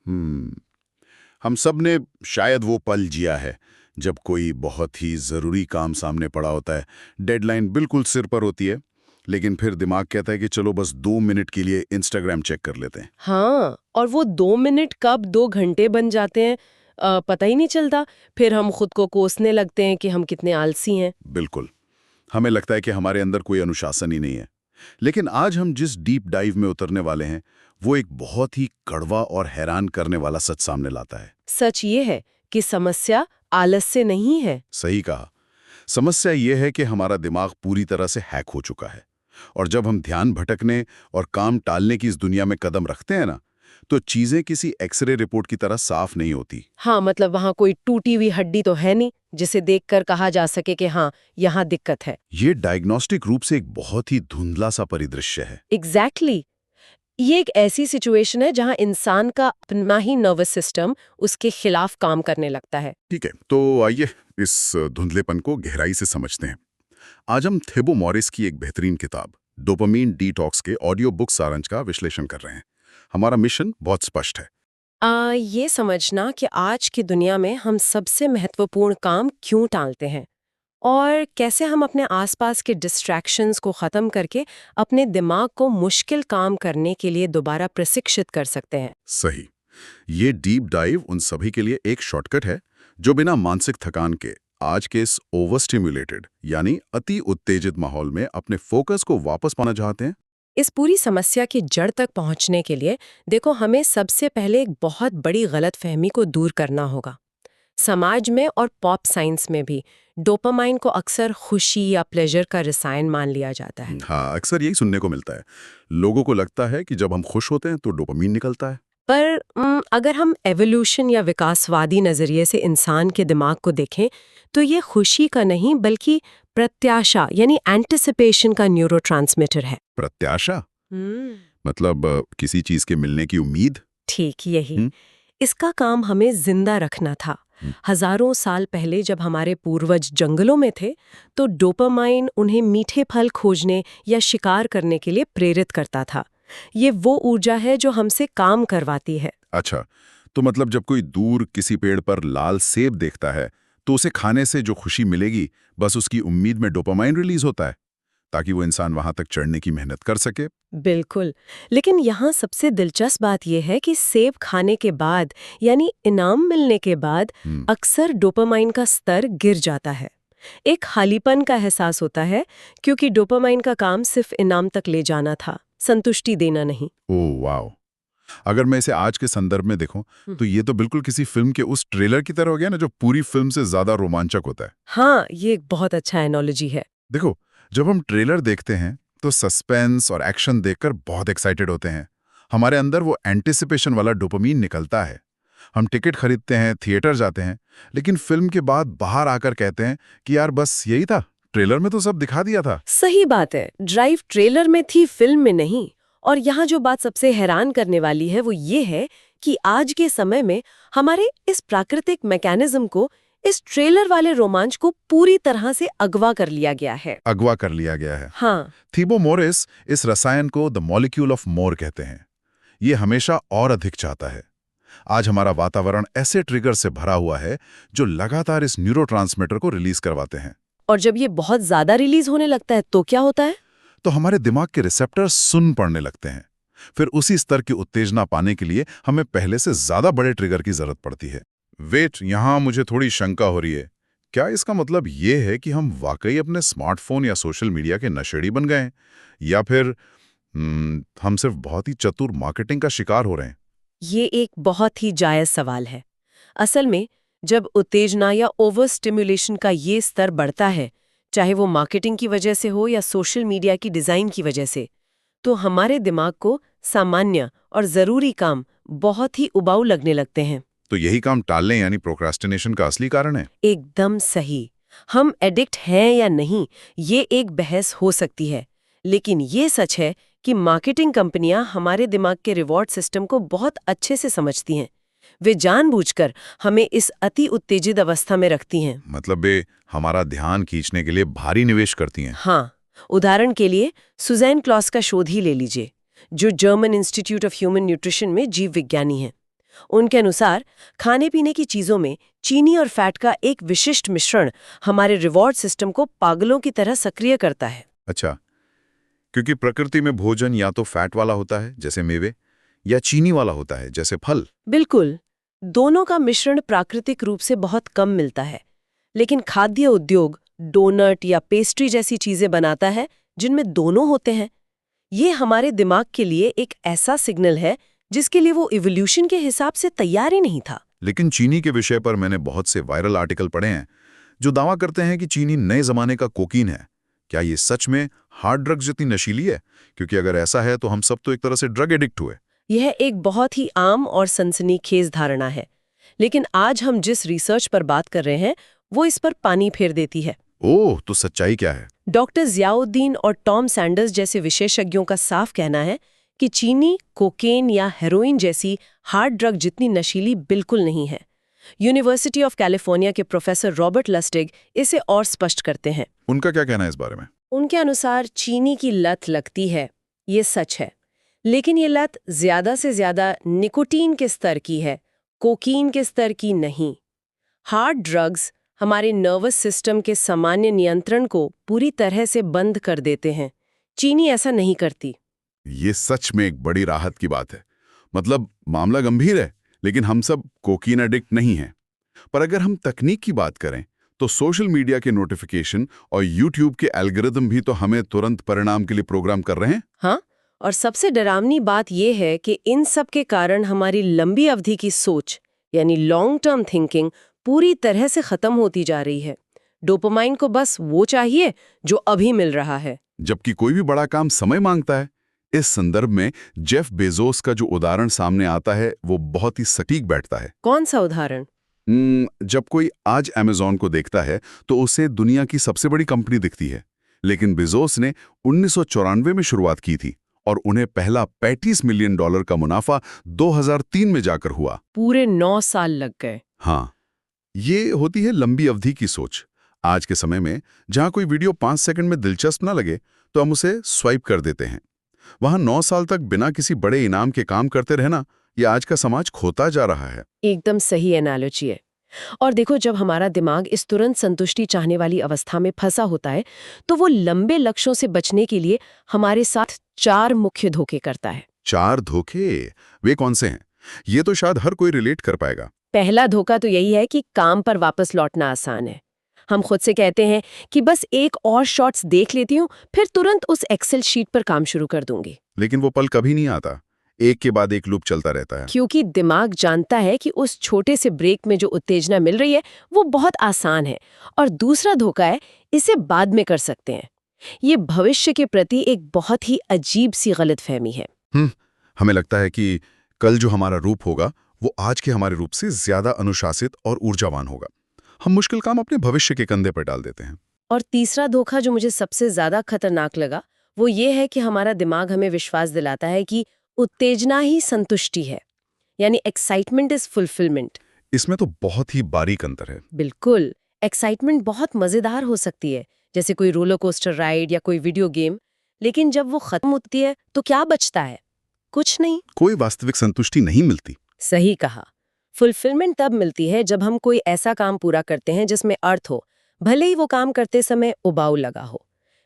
हम सब ने शायद वो पल जिया है जब कोई बहुत ही ज़रूरी काम सामने पड़ा होता है, डेडलाइन बिल्कुल सिर पर होती है, लेकिन फिर दिमाग कहता है कि चलो बस 2 मिनट के लिए इंस्टाग्राम चेक कर लेते हैं। हाँ, और वो 2 मिनट कब 2 घंटे बन जाते हैं पता ही नहीं चलता। फिर हम खुद को कोसने लगते हैं कि हम कितने आलसी हैं। बिल्कुल, हमें लगता है कि हमारे अंदर कोई अनुशासन ही नहीं है। लेकिन आज हम जिस डीप डाइव में उतरने वाले हैं, वो एक बहुत ही कड़वा और हैरान करने वाला सच सामने लाता है। सच ये है कि समस्या आलस से नहीं है। सही कहा। समस्या ये है कि हमारा दिमाग पूरी तरह से हैक हो चुका है, और जब हम ध्यान भटकने और काम टालने की इस दुनिया में कदम रखते हैं ना, तो चीजें किसी एक्सरे रिपोर्ट की तरह साफ नहीं होती। हाँ, मतलब वहाँ कोई टूटी हुई हड्डी तो है नहीं जिसे देखकर कहा जा सके कि हाँ, यहाँ दिक्कत है। ये डायग्नोस्टिक रूप से एक बहुत ही धुंधला सा परिदृश्य है। एग्जैक्टली ये एक ऐसी सिचुएशन है जहाँ इंसान का अपना ही नर्वस सिस्टम उसके खिलाफ काम करने लगता है। ठीक है, तो आइए इस धुंधलेपन को गहराई से समझते हैं। आज हम थिबो मॉरिस की एक बेहतरीन किताब डोपामीन डिटॉक्स के ऑडियो बुक सारांश का विश्लेषण कर रहे हैं। हमारा मिशन बहुत स्पष्ट है। ये समझना कि आज की दुनिया में हम सबसे महत्वपूर्ण काम क्यों टालते हैं और कैसे हम अपने आसपास के डिस्ट्रैक्शंस को ख़त्म करके अपने दिमाग को मुश्किल काम करने के लिए दोबारा प्रशिक्षित कर सकते हैं। सही। ये डीप डाइव उन सभी के लिए एक शॉर्टकट है जो बिना मानसिक थकान के आज के इस ओवर स्टिम्युलेटेड यानी अति उत्तेजित माहौल में अपने फोकस को वापस पाना चाहते हैं। इस पूरी समस्या की जड़ तक पहुंचने के लिए देखो हमें सबसे पहले एक बहुत बड़ी गलतफहमी को दूर करना होगा। समाज में और पॉप साइंस में भी डोपामाइन को अक्सर खुशी या प्लेजर का रसायन मान लिया जाता है। हाँ, अक्सर यही सुनने को मिलता है। लोगों को लगता है कि जब हम खुश होते हैं तो डोपामीन निकलता है। पर अगर हम एवोल्यूशन या विकासवादी नजरिए से इंसान के दिमाग को देखें तो ये खुशी का नहीं बल्कि प्रत्याशा यानी एंटिसिपेशन का न्यूरोट्रांसमीटर है। प्रत्याशा? हम्म मतलब किसी चीज के मिलने की उम्मीद। ठीक यही। हम्म, इसका काम हमें जिंदा रखना था। हम्म, हजारों साल पहले जब हमारे पूर्वज जंगलों में थे तो डोपामाइन उन्हें मीठे फल खोजने या शिकार करने के लिए प्रेरित करता था। ये वो ऊर्जा है जो हमसे काम करवाती है। अच्छा, तो मतलब जब कोई दूर किसी पेड़ पर लाल सेब देखता है तो उसे खाने से जो खुशी मिलेगी, बस उसकी उम्मीद में डोपामाइन रिलीज होता है ताकि वो इंसान वहां तक चढ़ने की मेहनत कर सके। बिल्कुल। लेकिन यहाँ सबसे दिलचस्प बात यह है कि सेब खाने के बाद यानी इनाम मिलने के बाद हम्म, अक्सर डोपामाइन का स्तर गिर जाता है। एक खालीपन का एहसास होता है क्योंकि डोपामाइन का काम सिर्फ इनाम तक ले जाना था, संतुष्टि देना नहीं। Oh wow. अगर मैं इसे आज के संदर्भ में देखूं तो ये तो बिल्कुल किसी फिल्म के उस ट्रेलर की तरह हो गया ना, जो पूरी फिल्म से ज्यादा रोमांचक होता है। हाँ, ये एक बहुत अच्छा एनोलॉजी है। देखो, जब हम ट्रेलर देखते हैं तो सस्पेंस और एक्शन देखकर बहुत एक्साइटेड होते हैं। हमारे अंदर वो एंटिसिपेशन वाला डोपामीन निकलता है। हम टिकट खरीदते हैं, थिएटर जाते हैं, लेकिन फिल्म के बाद बाहर आकर कहते हैं कि यार बस यही था, ट्रेलर में तो सब दिखा दिया था। सही बात है, ड्राइव ट्रेलर में थी, फिल्म में नहीं। और यहाँ जो बात सबसे हैरान करने वाली है वो ये है कि आज के समय में हमारे इस प्राकृतिक मैकेनिज्म को, इस ट्रेलर वाले रोमांच को पूरी तरह से अगवा कर लिया गया है। अगवा कर लिया गया है। हाँ, थीबो मोरिस इस रसायन को द मॉलिक्यूल ऑफ मोर कहते हैं। ये हमेशा और अधिक चाहता है। आज हमारा वातावरण ऐसे ट्रिगर से भरा हुआ है जो लगातार इस न्यूरोट्रांसमीटर को रिलीज करवाते हैं। और जब ये बहुत ज्यादा रिलीज होने लगता है तो क्या होता है? तो हमारे दिमाग के रिसेप्टर सुन पड़ने लगते हैं। फिर उसी स्तर की उत्तेजना पाने के लिए हमें पहले से ज्यादा बड़े ट्रिगर की जरूरत पड़ती है। वेट, यहां मुझे थोड़ी शंका हो रही है। क्या इसका मतलब ये है कि हम वाकई अपने स्मार्टफोन या सोशल मीडिया के नशेड़ी बन गए हैं, या फिर हम सिर्फ बहुत ही चतुर मार्केटिंग का शिकार हो रहे हैं? ये एक बहुत ही जायज सवाल है। असल में जब उत्तेजना या ओवर स्टिमुलेशन का ये स्तर बढ़ता है, चाहे वो मार्केटिंग की वजह से हो या सोशल मीडिया की डिजाइन की वजह से, तो हमारे दिमाग को सामान्य और जरूरी काम बहुत ही उबाऊ लगने लगते हैं। तो यही काम टालने यानी प्रोक्रास्टिनेशन का असली कारण है। एकदम सही। हम एडिक्ट हैं या नहीं, ये एक बहस हो सकती है, लेकिन ये सच है कि मार्केटिंग कंपनियां हमारे दिमाग के रिवॉर्ड सिस्टम को बहुत अच्छे से समझती हैं। वे जानबूझकर हमें इस अति उत्तेजित अवस्था में रखती हैं। मतलब वे हमारा ध्यान खींचने के लिए भारी निवेश करती हैं। हाँ, उदाहरण के लिए सुजैन क्लॉस का शोध ही ले लीजिए, जो German institute of human nutrition में जीव विज्ञानी हैं। उनके अनुसार खाने पीने की चीजों में चीनी और फैट का एक विशिष्ट मिश्रण हमारे रिवॉर्ड सिस्टम को पागलों की तरह सक्रिय करता है। अच्छा, क्योंकि प्रकृति में भोजन या तो फैट वाला होता है जैसे मेवे, या चीनी वाला होता है जैसे फल। बिल्कुल, दोनों का मिश्रण प्राकृतिक रूप से बहुत कम मिलता है, लेकिन खाद्य उद्योग डोनट या पेस्ट्री जैसी चीजें बनाता है जिनमें दोनों होते हैं। ये हमारे दिमाग के लिए एक ऐसा सिग्नल है जिसके लिए वो इवोल्यूशन के हिसाब से तैयार ही नहीं था। लेकिन चीनी के विषय पर मैंने बहुत से वायरल आर्टिकल पढ़े हैं जो दावा करते हैं कि चीनी नए जमाने का कोकीन है। क्या ये सच में हार्ड ड्रग्स जितनी नशीली है? क्योंकि अगर ऐसा है तो हम सब तो एक तरह से ड्रग एडिक्ट हुए। यह एक बहुत ही आम और सनसनीखेज धारणा है, लेकिन आज हम जिस रिसर्च पर बात कर रहे हैं वो इस पर पानी फेर देती है। ओह, तो सच्चाई क्या है? डॉक्टर ज़ियाउद्दीन और टॉम सैंडर्स जैसे विशेषज्ञों का साफ कहना है कि चीनी कोकेन या हेरोइन जैसी हार्ड ड्रग जितनी नशीली बिल्कुल नहीं है। यूनिवर्सिटी ऑफ कैलिफोर्निया के प्रोफेसर रॉबर्ट लस्टिग इसे और स्पष्ट करते हैं। उनका क्या कहना है इस बारे में? उनके अनुसार चीनी की लत लगती है, ये सच है, लेकिन ये लत ज्यादा से ज्यादा निकोटीन के स्तर की है, कोकीन के स्तर की नहीं। हार्ड ड्रग्स हमारे नर्वस सिस्टम के सामान्य नियंत्रण को पूरी तरह से बंद कर देते हैं। चीनी ऐसा नहीं करती। ये सच में एक बड़ी राहत की बात है। मतलब मामला गंभीर है, लेकिन हम सब कोकीन एडिक्ट नहीं हैं। पर अगर हम तकनीक की बात करें तो सोशल मीडिया के नोटिफिकेशन और यूट्यूब के एल्गोरिदम भी तो हमें तुरंत परिणाम के लिए प्रोग्राम कर रहे हैं। हाँ, और सबसे डरावनी बात यह है कि इन सब के कारण हमारी लंबी अवधि की सोच यानी लॉन्ग टर्म थिंकिंग पूरी तरह से खत्म होती जा रही है। डोपामाइन को बस वो चाहिए जो अभी मिल रहा है, जबकि कोई भी बड़ा काम समय मांगता है। इस संदर्भ में जेफ बेजोस का जो उदाहरण सामने आता है वो बहुत ही सटीक बैठता है। कौन सा उदाहरण? जब कोई आज अमेज़न को देखता है तो उसे दुनिया की सबसे बड़ी कंपनी दिखती है, लेकिन बेजोस ने 1994 में शुरुआत की थी और उन्हें पहला $35 मिलियन का मुनाफा 2003 में जाकर हुआ। पूरे 9 साल लग गए। हाँ, ये होती है लंबी अवधि की सोच। आज के समय में जहां कोई वीडियो 5 सेकंड में दिलचस्प ना लगे तो हम उसे स्वाइप कर देते हैं। वहां 9 साल तक बिना किसी बड़े इनाम के काम करते रहना, ये आज का समाज खोता जा रहा है। एकदम सही एनालॉजी है। और देखो, जब हमारा दिमाग इस तुरंत संतुष्टि चाहने वाली अवस्था में फंसा होता है तो वो लंबे लक्ष्यों से बचने के लिए हमारे साथ 4 मुख्य धोखे करता है। 4 धोखे? वे कौन से हैं? ये तो शायद हर कोई रिलेट कर पाएगा। पहला धोखा तो यही है कि काम पर वापस लौटना आसान है। हम खुद से कहते हैं कि बस एक और शॉट्स देख लेती हूँ, फिर तुरंत उस एक्सेल शीट पर काम शुरू कर दूंगी। लेकिन वो पल कभी नहीं आता, एक के बाद एक लूप चलता रहता है। क्योंकि दिमाग जानता है कि उस छोटे से ब्रेक में जो उत्तेजना मिल रही है वो बहुत आसान है। और दूसरा धोखा है, इसे बाद में कर सकते हैं। ये भविष्य के प्रति एक बहुत ही अजीब सी गलतफहमी है। हमें लगता है कि कल जो हमारा रूप होगा वो आज के हमारे रूप से ज्यादा अनुशासित और ऊर्जावान होगा। हम मुश्किल काम अपने भविष्य के कंधे पर डाल देते हैं। और तीसरा धोखा जो मुझे सबसे ज्यादा खतरनाक लगा वो ये है कि हमारा दिमाग हमें विश्वास दिलाता है कि उत्तेजना ही संतुष्टि है, यानी एक्साइटमेंट इज फुलफिलमेंट। इसमें तो बहुत ही बारीक अंतर है। बिल्कुल, एक्साइटमेंट बहुत मजेदार हो सकती है, जैसे कोई रोलर कोस्टर राइड या कोई वीडियो गेम, लेकिन जब वो खत्म होती है तो क्या बचता है? कुछ नहीं। कोई वास्तविक संतुष्टि नहीं मिलती। सही कहा। फुलफिलमेंट तब मिलती है जब हम कोई ऐसा काम पूरा करते हैं जिसमें अर्थ हो, भले ही वो काम करते समय उबाऊ लगा हो।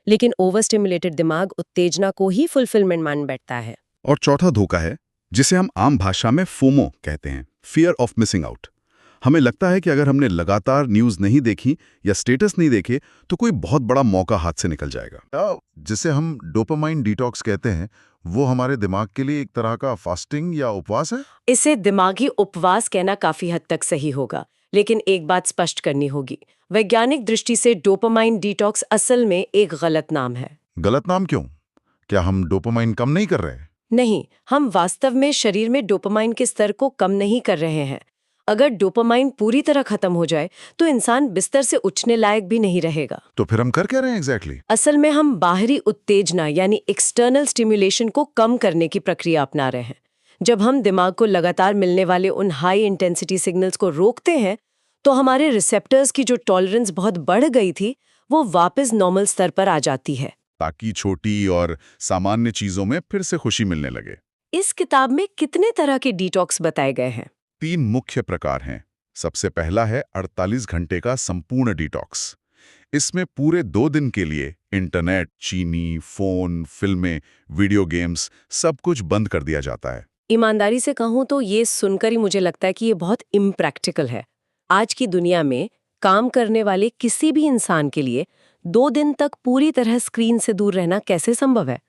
लेकिन ओवर स्टिमुलेटेड दिमाग उत्तेजना को ही फुलफिलमेंट मान बैठता है। और चौथा धोखा है जिसे हम आम भाषा में फोमो कहते हैं, फियर ऑफ मिसिंग आउट। हमें लगता है कि अगर हमने लगातार न्यूज़ नहीं देखी या स्टेटस नहीं देखे तो कोई बहुत बड़ा मौका हाथ से निकल जाएगा। जिसे हम डोपामाइन डिटॉक्स कहते हैं, वो हमारे दिमाग के लिए एक तरह का फास्टिंग या उपवास है। इसे दिमागी उपवास कहना काफी हद तक सही होगा, लेकिन एक बात स्पष्ट करनी होगी। वैज्ञानिक दृष्टि से डोपामाइन डिटॉक्स असल में एक गलत नाम है। गलत नाम क्यों? क्या हम डोपामाइन कम नहीं कर रहे? नहीं, हम वास्तव में शरीर में डोपामाइन के स्तर को कम नहीं कर रहे हैं। अगर डोपामाइन पूरी तरह खत्म हो जाए तो इंसान बिस्तर से उठने लायक भी नहीं रहेगा। तो फिर हम कर क्या रहे हैं एग्जैक्टली? असल में हम बाहरी उत्तेजना यानी एक्सटर्नल स्टिमुलेशन को कम करने की प्रक्रिया अपना रहे हैं। जब हम दिमाग को लगातार मिलने वाले उन हाई इंटेंसिटी सिग्नल्स को रोकते हैं तो हमारे रिसेप्टर्स की जो टॉलरेंस बहुत बढ़ गई थी वो वापस नॉर्मल स्तर पर आ जाती है, ताकि छोटी और सामान्य चीजों में फिर से खुशी मिलने लगे। इस किताब में कितने तरह के डिटॉक्स बताए गए हैं। 3 मुख्य प्रकार हैं। सबसे पहला है 48 घंटे का संपूर्ण डिटॉक्स। इसमें पूरे 2 दिन के लिए इंटरनेट, चीनी, फोन, फिल्में, वीडियो गेम्स सब कुछ बंद कर दिया जाता है। ईमानदारी से कहूँ तो ये सुनकर ही मुझे लगता है कि ये बहुत इम्प्रैक्टिकल है। आज की दुनिया में काम करने वाले किसी भी इंसान के लिए 2 दिन तक पूरी तरह स्क्रीन से दूर रहना कैसे संभव है?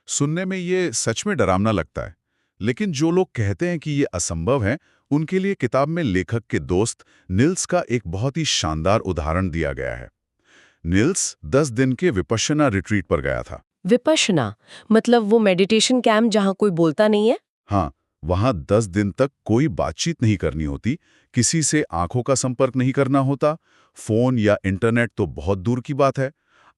सुनने में ये सच में डरावना लगता है, लेकिन जो लोग कहते हैं कि ये असंभव है, उनके लिए किताब में लेखक के दोस्त निल्स का एक बहुत ही शानदार उदाहरण दिया गया है। निल्स 10 दिन के विपश्यना रिट्रीट पर गया था। विपश्यना मतलब वो मेडिटेशन कैंप जहाँ कोई बोलता नहीं है? हाँ, वहां 10 दिन तक कोई बातचीत नहीं करनी होती, किसी से आंखों का संपर्क नहीं करना होता, फोन या इंटरनेट तो बहुत दूर की बात है।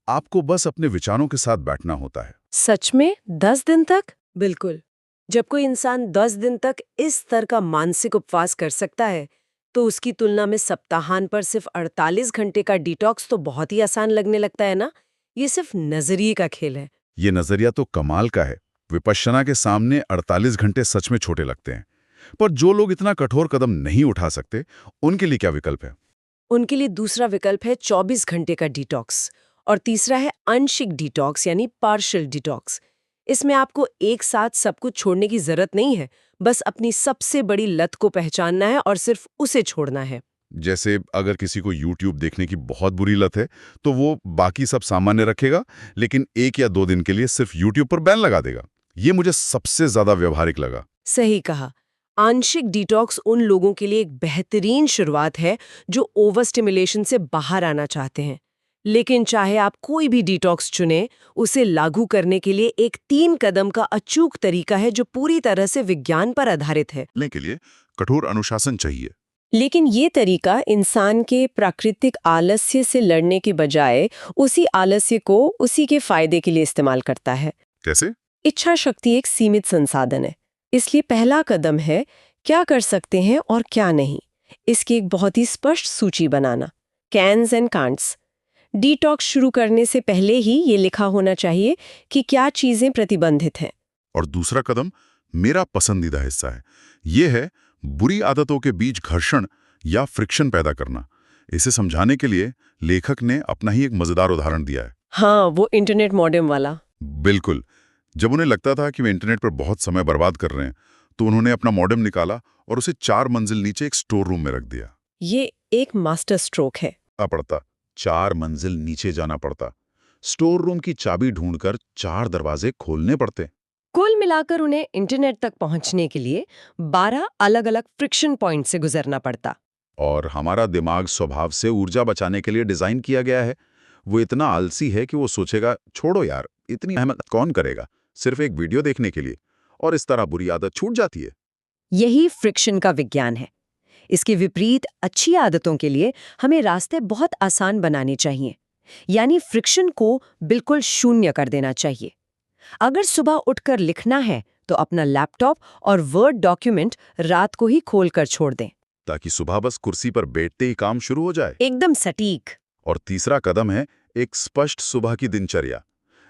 आपको बस अपने विचारों के साथ बैठना होता है। सच में 10 दिन तक? बिल्कुल। जब कोई इंसान 10 दिन तक इस स्तर का मानसिक उपवास कर सकता है, तो उसकी तुलना में सप्ताहांत पर सिर्फ 48 घंटे का डिटॉक्स तो बहुत ही आसान लगने लगता है ना? ये सिर्फ नजरिए का खेल है। ये नजरिया तो कमाल का है। विपश्यना के सामने 48 घंटे सच में छोटे लगते हैं। पर जो लोग इतना कठोर कदम नहीं उठा सकते, उनके लिए क्या विकल्प है? उनके लिए दूसरा विकल्प है 24 घंटे का डिटॉक्स और तीसरा है आंशिक डिटॉक्स यानी पार्शियल डिटॉक्स। इसमें आपको एक साथ सब कुछ छोड़ने की जरूरत नहीं है, बस अपनी सबसे बड़ी लत को पहचानना है और सिर्फ उसे छोड़ना है। जैसे अगर किसी को YouTube देखने की बहुत बुरी लत है, तो वो बाकी सब सामान्य रखेगा, लेकिन 1 या 2 दिन के लिए सिर्फ YouTube पर बैन लगा देगा। ये मुझे सबसे ज्यादा व्यवहारिक लगा। सही कहा। आंशिक डिटॉक्स उन लोगों के लिए एक बेहतरीन शुरुआत है जो ओवर स्टिमुलेशन से बाहर आना चाहते हैं। लेकिन चाहे आप कोई भी डिटॉक्स चुनें, उसे लागू करने के लिए एक 3 कदम का अचूक तरीका है जो पूरी तरह से विज्ञान पर आधारित है। लेने के लिए कठोर अनुशासन चाहिए। लेकिन ये तरीका इंसान के प्राकृतिक आलस्य से लड़ने के बजाय उसी आलस्य को उसी के फायदे के लिए इस्तेमाल करता है। कैसे? इच्छा शक्ति एक सीमित संसाधन है, इसलिए पहला कदम है क्या कर सकते हैं और क्या नहीं। इसकी एक बहुत ही स्पष्ट सूची बनाना, कैन्स एंड कांट्स। डिटॉक्स शुरू करने से पहले ही ये लिखा होना चाहिए कि क्या चीजें प्रतिबंधित हैं। और दूसरा कदम मेरा पसंदीदा हिस्सा है। ये है बुरी आदतों के बीच घर्षण या फ्रिक्शन पैदा करना। इसे समझाने के लिए लेखक ने अपना ही एक मजेदार उदाहरण दिया है। हाँ, वो इंटरनेट मॉडेम वाला। बिल्कुल। जब उन्हें लगता था कि वे इंटरनेट पर बहुत समय बर्बाद कर रहे हैं, तो उन्होंने अपना मॉडेम निकाला और उसे 4 मंजिल नीचे एक स्टोर रूम में रख दिया। ये एक मास्टर स्ट्रोक है। पड़ता 4 मंजिल नीचे जाना पड़ता, स्टोर रूम की चाबी ढूंढकर 4 दरवाजे खोलने पड़ते। कुल मिलाकर उन्हें इंटरनेट तक पहुंचने के लिए 12 अलग-अलग फ्रिक्शन पॉइंट से गुजरना पड़ता। और हमारा दिमाग स्वभाव से ऊर्जा बचाने के लिए डिजाइन किया गया है। वो इतना आलसी है कि वो सोचेगा, छोड़ो यार, इतनी मेहनत कौन करेगा, सिर्फ एक वीडियो देखने के लिए। और इस तरह बुरी आदत छूट जाती है। यही फ्रिक्शन का विज्ञान है। इसके विपरीत अच्छी आदतों के लिए हमें रास्ते बहुत आसान बनाने चाहिए, यानी फ्रिक्शन को बिल्कुल शून्य कर देना चाहिए। अगर सुबह उठकर लिखना है तो अपना लैपटॉप और वर्ड डॉक्यूमेंट रात को ही खोलकर छोड़ दें, ताकि सुबह बस कुर्सी पर बैठते ही काम शुरू हो जाए। एकदम सटीक। और तीसरा कदम है एक स्पष्ट सुबह की दिनचर्या।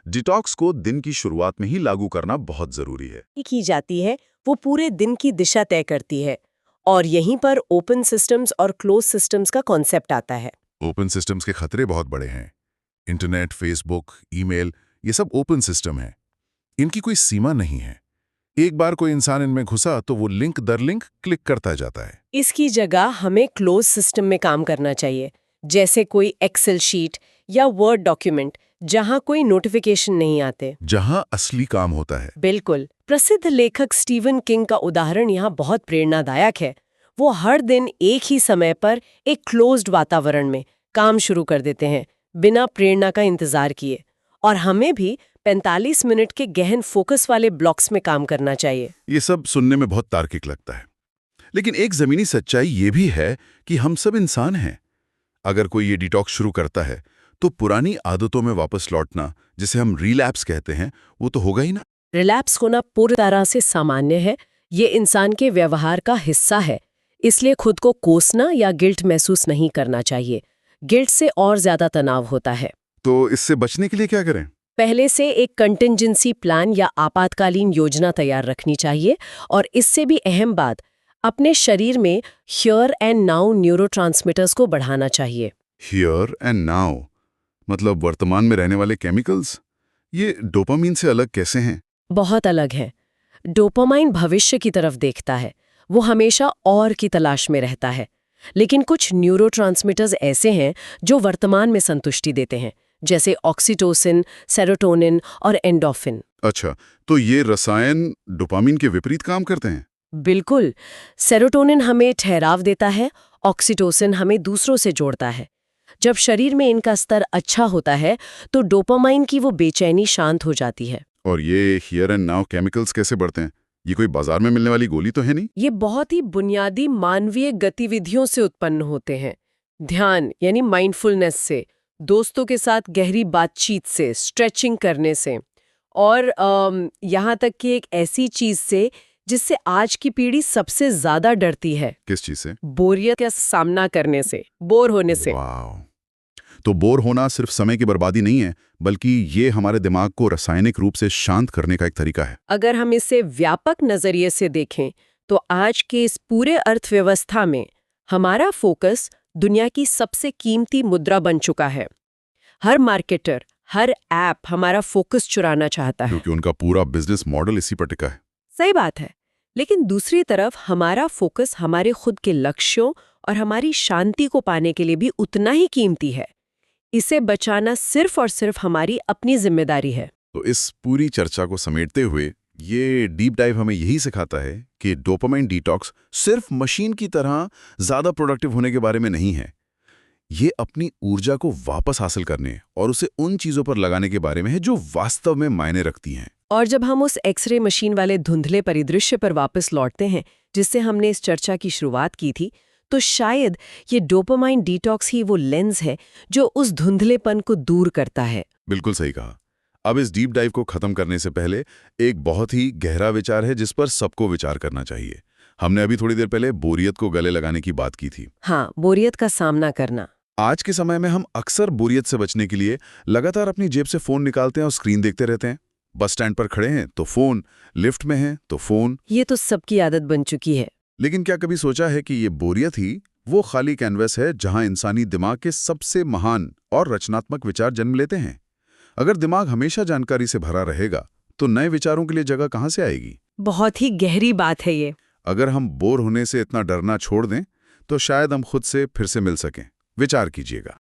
डिटॉक्स को दिन की शुरुआत में ही लागू करना बहुत जरूरी है। की जाती है वो पूरे दिन की दिशा तय करती है, और यहीं पर ओपन सिस्टम्स और क्लोज सिस्टम्स का कॉन्सेप्ट आता है। ओपन सिस्टम्स के खतरे बहुत बड़े हैं। इंटरनेट, फेसबुक, ईमेल, ये सब ओपन सिस्टम है। इनकी कोई सीमा नहीं है। एक बार कोई इंसान इनमें घुसा तो वो लिंक दर लिंक क्लिक करता जाता है। इसकी जगह हमें क्लोज सिस्टम में काम करना चाहिए, जैसे कोई एक्सेल शीट या वर्ड डॉक्यूमेंट जहां कोई नोटिफिकेशन नहीं आते, जहां असली काम होता है। बिल्कुल। प्रसिद्ध लेखक स्टीवन किंग का उदाहरण यहाँ बहुत प्रेरणादायक है। वो हर दिन एक ही समय पर एक क्लोज्ड वातावरण में काम शुरू कर देते हैं, बिना प्रेरणा का इंतजार किए। और हमें भी 45 मिनट के गहन फोकस वाले ब्लॉक्स में काम करना चाहिए। ये सब सुनने में बहुत तार्किक लगता है, लेकिन एक जमीनी सच्चाई ये भी है कि हम सब इंसान हैं। अगर कोई ये डिटॉक्स शुरू करता है तो पुरानी आदतों में वापस लौटना, जिसे हम रिलैप्स कहते हैं, वो तो होगा ही ना। रिलैप्स होना पूरी तरह से सामान्य है। ये इंसान के व्यवहार का हिस्सा है, इसलिए खुद को कोसना या गिल्ट महसूस नहीं करना चाहिए। गिल्ट से और ज्यादा तनाव होता है। तो इससे बचने के लिए क्या करें? पहले से एक कंटिंजेंसी प्लान या आपातकालीन योजना तैयार रखनी चाहिए। और इससे भी अहम बात, अपने शरीर में हियर एंड नाउ न्यूरोट्रांसमीटर्स को बढ़ाना चाहिए। हियर एंड नाउ मतलब वर्तमान में रहने वाले केमिकल्स, ये डोपामीन से अलग कैसे हैं? बहुत अलग है। डोपामाइन भविष्य की तरफ देखता है, वो हमेशा और की तलाश में रहता है। लेकिन कुछ न्यूरोट्रांसमीटर्स ऐसे हैं जो वर्तमान में संतुष्टि देते हैं, जैसे ऑक्सीटोसिन, सेरोटोनिन और एंडोर्फिन। अच्छा, तो ये रसायन डोपामीन के विपरीत काम करते हैं? बिल्कुल। सेरोटोनिन हमें ठहराव देता है, ऑक्सीटोसिन हमें दूसरों से जोड़ता है। जब शरीर में इनका स्तर अच्छा होता है तो डोपामाइन की वो बेचैनी शांत हो जाती है। और ये हियर एंड नाउ केमिकल्स कैसे बढ़ते हैं? ये कोई बाजार में मिलने वाली गोली तो है नहीं? ये बहुत ही बुनियादी मानवीय गतिविधियों से उत्पन्न होते हैं। ध्यान यानी माइंडफुलनेस से, दोस्तों के साथ गहरी बातचीत से, स्ट्रेचिंग करने से, और यहाँ तक कि एक ऐसी चीज से जिससे आज की पीढ़ी सबसे ज्यादा डरती है, किस चीज से? बोरियत का सामना करने से, बोर होने से। वाह! तो बोर होना सिर्फ समय की बर्बादी नहीं है, बल्कि ये हमारे दिमाग को रासायनिक रूप से शांत करने का एक तरीका है। अगर हम इसे व्यापक नजरिए से देखें तो आज के इस पूरे अर्थव्यवस्था में हमारा फोकस दुनिया की सबसे कीमती मुद्रा बन चुका है। हर मार्केटर, हर ऐप हमारा फोकस चुराना चाहता है। क्योंकि उनका पूरा बिजनेस मॉडल इसी पर टिका है। सही बात है, लेकिन दूसरी तरफ हमारा फोकस हमारे खुद के लक्ष्यों और हमारी शांति को पाने के लिए भी उतना ही कीमती है। इसे बचाना सिर्फ और सिर्फ हमारी अपनी जिम्मेदारी है। तो इस पूरी चर्चा को समेटते हुए ये डीप डाइव हमें यही सिखाता है कि डोपामाइन डिटॉक्स सिर्फ मशीन की तरह ज्यादा प्रोडक्टिव होने के बारे में नहीं है। ये अपनी ऊर्जा को वापस हासिल करने और उसे उन चीजों पर लगाने के बारे में है जो वास्तव में मायने रखती हैं। और जब हम उस एक्सरे मशीन वाले धुंधले परिदृश्य पर वापस लौटते हैं जिससे हमने इस चर्चा की शुरुआत की थी, तो शायद ये डोपामाइन डिटॉक्स ही वो लेंस है जो उस धुंधलेपन को दूर करता है। बिल्कुल सही कहा। अब इस डीप डाइव को खत्म करने से पहले एक बहुत ही गहरा विचार है जिस पर सबको विचार करना चाहिए। हमने अभी थोड़ी देर पहले बोरियत को गले लगाने की बात की थी। हाँ, बोरियत का सामना करना। आज के समय में हम अक्सर बोरियत से बचने के लिए लगातार अपनी जेब से फोन निकालते हैं और स्क्रीन देखते रहते हैं। बस स्टैंड पर खड़े हैं तो फोन, लिफ्ट में हैं तो फोन। ये तो सबकी आदत बन चुकी है। लेकिन क्या कभी सोचा है कि ये बोरियत ही वो खाली कैनवस है जहां इंसानी दिमाग के सबसे महान और रचनात्मक विचार जन्म लेते हैं? अगर दिमाग हमेशा जानकारी से भरा रहेगा तो नए विचारों के लिए जगह कहां से आएगी? बहुत ही गहरी बात है ये। अगर हम बोर होने से इतना डरना छोड़ दें तो शायद हम खुद से फिर से मिल सकें। विचार कीजिएगा।